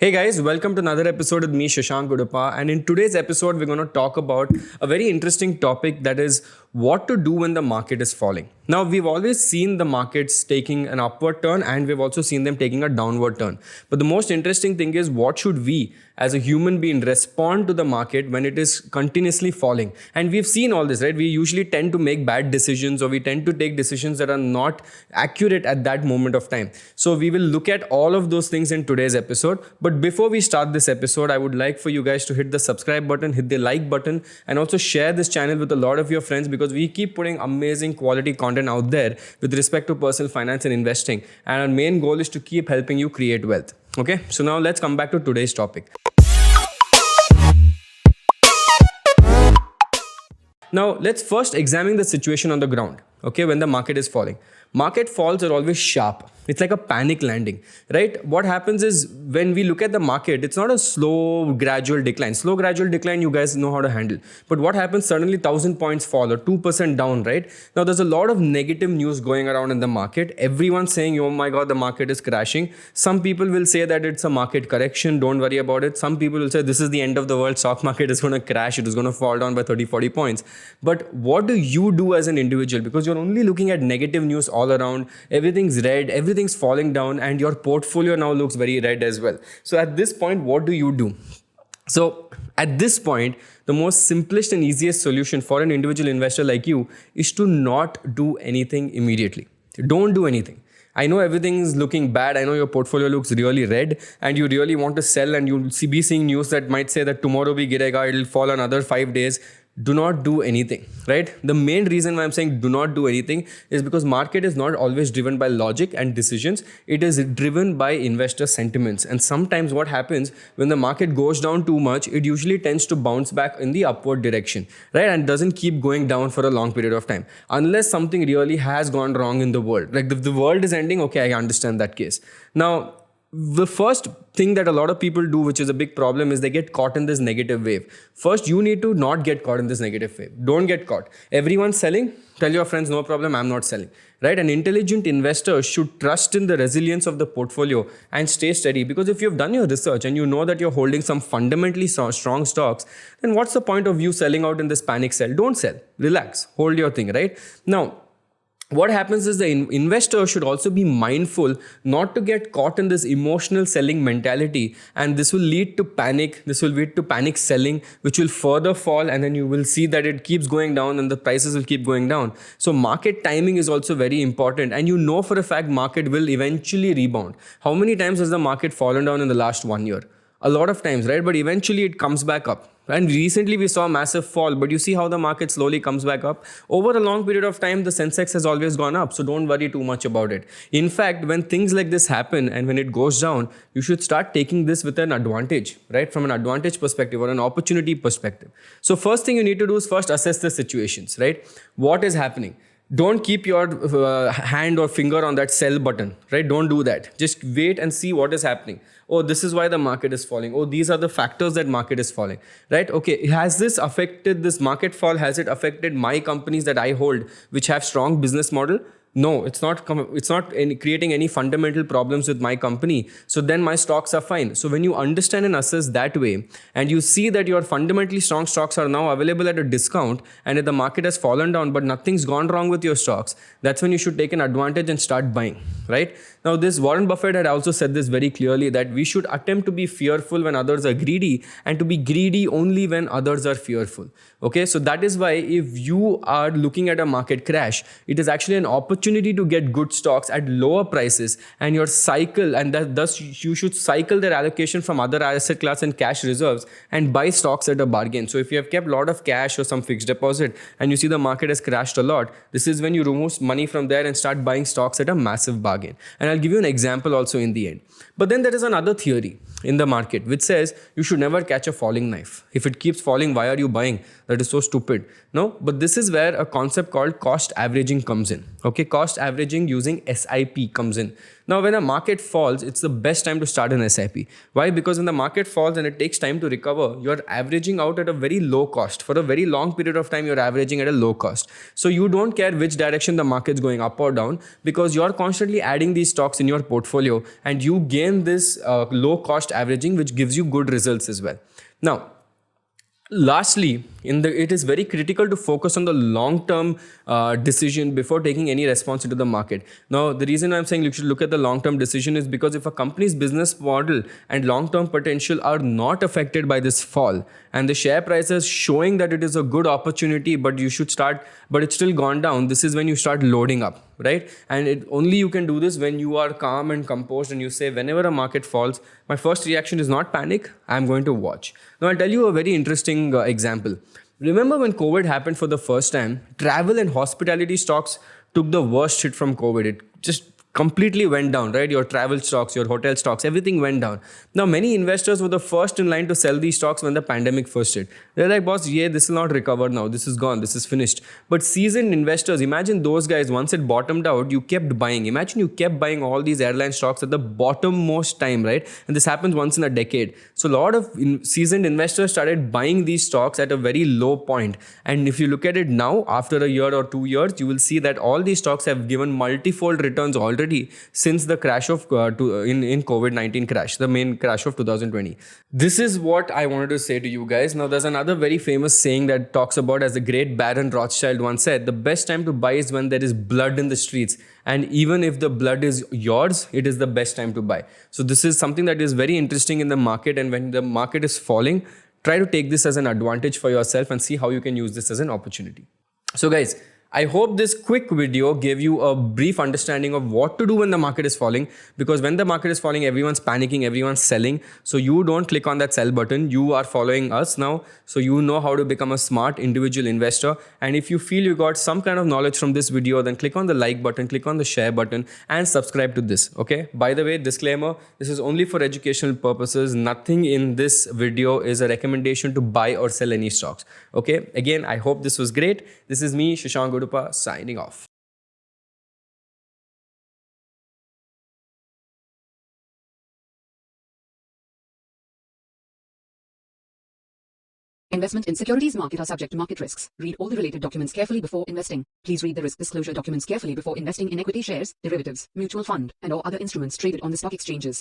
Hey guys, welcome to another episode with me, Shashank Udupa. And in today's episode, we're going to talk about a very interesting topic, that is what to do when the market is falling. Now, we've always seen the markets taking an upward turn and we've also seen them taking a downward turn. But the most interesting thing is, what should we as a human being respond to the market when it is continuously falling? And we've seen all this, right? We usually tend to make bad decisions, or we tend to take decisions that are not accurate at that moment of time. So we will look at all of those things in today's episode. But before we start this episode, I would like for you guys to hit the subscribe button, hit the like button, and also share this channel with a lot of your friends, because we keep putting amazing quality content out there with respect to personal finance and investing. And our main goal is to keep helping you create wealth. Okay, so now let's come back to today's topic. Now, let's first examine the situation on the ground, okay, when the market is falling. Market falls are always sharp. It's like a panic landing, right? What happens is, when we look at the market, it's not a slow, gradual decline. Slow, gradual decline, you guys know how to handle. But what happens, suddenly 1,000 points fall or 2% down, right? Now, there's a lot of negative news going around in the market. Everyone's saying, oh my God, the market is crashing. Some people will say that it's a market correction, don't worry about it. Some people will say this is the end of the world, stock market is going to crash, it is going to fall down by 30, 40 points. But what do you do as an individual? Because you're only looking at negative news all around. Everything's red, everything's falling down, and your portfolio now looks very red as well. So at this point, what do you do? So at this point, the most simplest and easiest solution for an individual investor like you is to not do anything immediately. Don't do anything. I know everything is looking bad. I know your portfolio looks really red and you really want to sell, and you'll be seeing news that might say that tomorrow bhi girega, it'll fall another 5 days. Do not do anything, right? The main reason why I'm saying do not do anything is because market is not always driven by logic and decisions. It is driven by investor sentiments. And sometimes what happens when the market goes down too much, it usually tends to bounce back in the upward direction, right? And doesn't keep going down for a long period of time, unless something really has gone wrong in the world. Like if the world is ending, okay, I understand that case. Now, the first thing that a lot of people do, which is a big problem, is they get caught in this negative wave. First, you need to not get caught in this negative wave. Don't get caught. Everyone's selling. Tell your friends, no problem, I'm not selling. Right? An intelligent investor should trust in the resilience of the portfolio and stay steady. Because if you've done your research and you know that you're holding some fundamentally strong stocks, then what's the point of you selling out in this panic sell? Don't sell. Relax. Hold your thing, right? Now, what happens is the investor should also be mindful not to get caught in this emotional selling mentality, and this will lead to panic. This will lead to panic selling, which will further fall, and then you will see that it keeps going down and the prices will keep going down. So market timing is also very important, and you know for a fact market will eventually rebound. How many times has the market fallen down in the last 1 year? A lot of times, right? But eventually it comes back up. And recently we saw a massive fall, but you see how the market slowly comes back up. Over a long period of time, the Sensex has always gone up. So don't worry too much about it. In fact, when things like this happen and when it goes down, you should start taking this with an advantage, right? From an advantage perspective or an opportunity perspective. So first thing you need to do is first assess the situations, right? What is happening? Don't keep your hand or finger on that sell button, right? Don't do that. Just wait and see what is happening. Oh, this is why the market is falling. Oh, these are the factors that market is falling, right? Okay, has this affected this market fall? Has it affected my companies that I hold, which have strong business model? No, it's not creating any fundamental problems with my company. So then my stocks are fine. So when you understand and assess that way, and you see that your fundamentally strong stocks are now available at a discount, and if the market has fallen down, but nothing's gone wrong with your stocks, that's when you should take an advantage and start buying, right? Now, this Warren Buffett had also said this very clearly, that we should attempt to be fearful when others are greedy, and to be greedy only when others are fearful. Okay, so that is why if you are looking at a market crash, it is actually an opportunity to get good stocks at lower prices, and your cycle, and thus you should cycle their allocation from other asset class and cash reserves and buy stocks at a bargain. So if you have kept a lot of cash or some fixed deposit and you see the market has crashed a lot, this is when you remove money from there and start buying stocks at a massive bargain. And I'll give you an example also in the end. But then there is another theory in the market which says you should never catch a falling knife. If it keeps falling, why are you buying? That is so stupid. No, but this is where a concept called cost averaging comes in. Okay, cost averaging using SIP comes in. Now, when a market falls, it's the best time to start an SIP. Why? Because when the market falls and it takes time to recover, you're averaging out at a very low cost. For a very long period of time, you're averaging at a low cost. So you don't care which direction the market's going, up or down, because you're constantly simply adding these stocks in your portfolio, and you gain this low cost averaging, which gives you good results as well. Now, lastly, it is very critical to focus on the long term decision before taking any response into the market. Now, the reason I'm saying you should look at the long term decision is because if a company's business model and long term potential are not affected by this fall, and the share price is showing that it is a good opportunity, but it's still gone down, this is when you start loading up, right? And only you can do this when you are calm and composed and you say, whenever a market falls, my first reaction is not panic, I'm going to watch. Now, I'll tell you a very interesting example. Remember when COVID happened for the first time, travel and hospitality stocks took the worst hit from COVID. It just completely went down, right? Your travel stocks, your hotel stocks, everything went down. Now, many investors were the first in line to sell these stocks when the pandemic first hit. They're like, boss, yeah, this will not recover now. This is gone. This is finished. But seasoned investors, imagine those guys, once it bottomed out, you kept buying. Imagine you kept buying all these airline stocks at the bottommost time, right? And this happens once in a decade. So a lot of seasoned investors started buying these stocks at a very low point. And if you look at it now, after a year or 2 years, you will see that all these stocks have given multifold returns already since the crash of in COVID-19 crash, the main crash of 2020. This is what I wanted to say to you guys. Now, there's another very famous saying that talks about, as the great Baron Rothschild once said, the best time to buy is when there is blood in the streets. And even if the blood is yours, it is the best time to buy. So this is something that is very interesting in the market. And when the market is falling, try to take this as an advantage for yourself and see how you can use this as an opportunity. So guys, I hope this quick video gave you a brief understanding of what to do when the market is falling, because when the market is falling, everyone's panicking, everyone's selling. So you don't click on that sell button. You are following us now. So you know how to become a smart individual investor. And if you feel you got some kind of knowledge from this video, then click on the like button, click on the share button and subscribe to this. Okay. By the way, disclaimer, this is only for educational purposes. Nothing in this video is a recommendation to buy or sell any stocks. Okay. Again, I hope this was great. This is me, Shashank Udupa, signing off. Investment in securities market are subject to market risks. Read all the related documents carefully before investing. Please read the risk disclosure documents carefully before investing in equity shares, derivatives, mutual fund, and or other instruments traded on the stock exchanges.